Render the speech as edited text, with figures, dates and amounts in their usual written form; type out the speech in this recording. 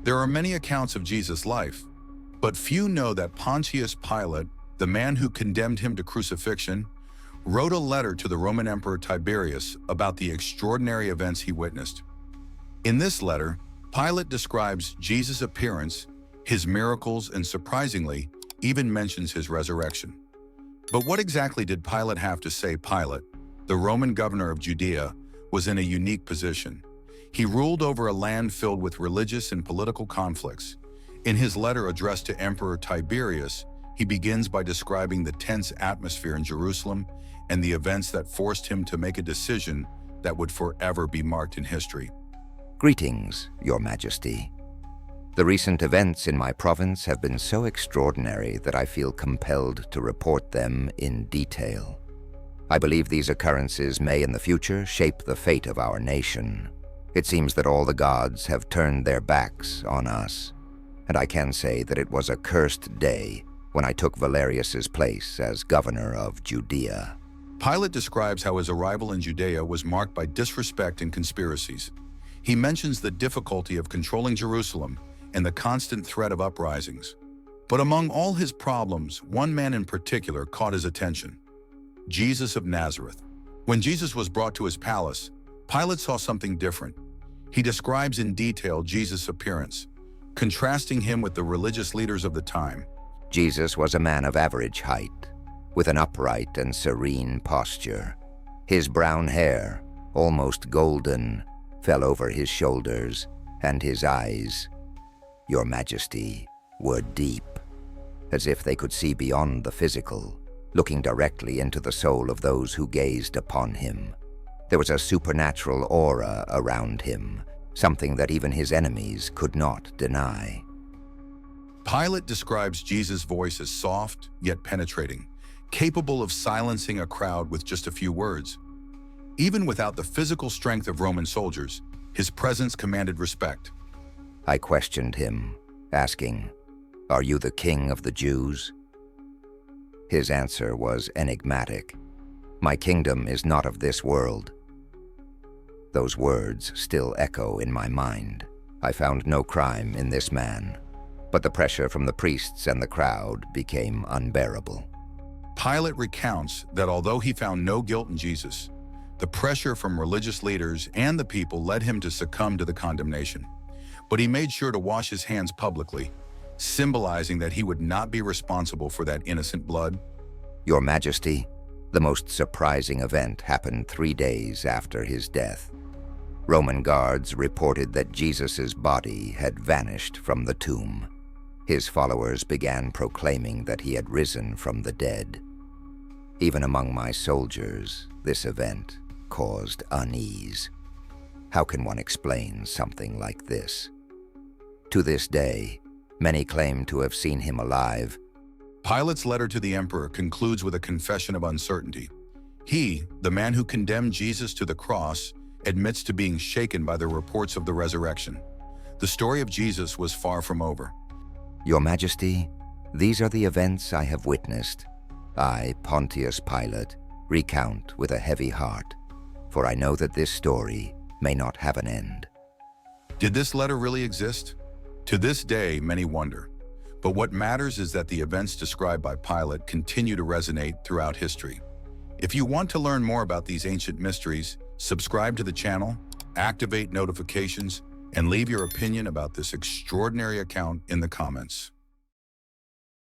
There are many accounts of Jesus' life, but few know that Pontius Pilate, the man who condemned him to crucifixion, wrote a letter to the Roman Emperor Tiberius about the extraordinary events he witnessed. In this letter, Pilate describes Jesus' appearance, his miracles, and surprisingly, even mentions his resurrection. But what exactly did Pilate have to say? Pilate, the Roman governor of Judea, was in a unique position. He ruled over a land filled with religious and political conflicts. In his letter addressed to Emperor Tiberius, he begins by describing the tense atmosphere in Jerusalem and the events that forced him to make a decision that would forever be marked in history. Greetings, Your Majesty. The recent events in my province have been so extraordinary that I feel compelled to report them in detail. I believe these occurrences may in the future shape the fate of our nation. It seems that all the gods have turned their backs on us, and I can say that it was a cursed day when I took Valerius's place as governor of Judea. Pilate describes how his arrival in Judea was marked by disrespect and conspiracies. He mentions the difficulty of controlling Jerusalem and the constant threat of uprisings. But among all his problems, one man in particular caught his attention: Jesus of Nazareth. When Jesus was brought to his palace, Pilate saw something different. He describes in detail Jesus' appearance, contrasting him with the religious leaders of the time. Jesus was a man of average height, with an upright and serene posture. His brown hair, almost golden, fell over his shoulders, and his eyes, Your Majesty, were deep, as if they could see beyond the physical, looking directly into the soul of those who gazed upon him. There was a supernatural aura around him, something that even his enemies could not deny. Pilate describes Jesus' voice as soft, yet penetrating, capable of silencing a crowd with just a few words. Even without the physical strength of Roman soldiers, his presence commanded respect. I questioned him, asking, "Are you the king of the Jews?" His answer was enigmatic. "My kingdom is not of this world." Those words still echo in my mind. I found no crime in this man, but the pressure from the priests and the crowd became unbearable. Pilate recounts that although he found no guilt in Jesus, the pressure from religious leaders and the people led him to succumb to the condemnation. But he made sure to wash his hands publicly, symbolizing that he would not be responsible for that innocent blood. Your Majesty, the most surprising event happened 3 days after his death. Roman guards reported that Jesus' body had vanished from the tomb. His followers began proclaiming that he had risen from the dead. Even among my soldiers, this event caused unease. How can one explain something like this? To this day, many claim to have seen him alive. Pilate's letter to the emperor concludes with a confession of uncertainty. He, the man who condemned Jesus to the cross, admits to being shaken by the reports of the resurrection. The story of Jesus was far from over. Your Majesty, these are the events I have witnessed. I, Pontius Pilate, recount with a heavy heart, for I know that this story may not have an end. Did this letter really exist? To this day, many wonder. But what matters is that the events described by Pilate continue to resonate throughout history. If you want to learn more about these ancient mysteries, subscribe to the channel, activate notifications, and leave your opinion about this extraordinary account in the comments.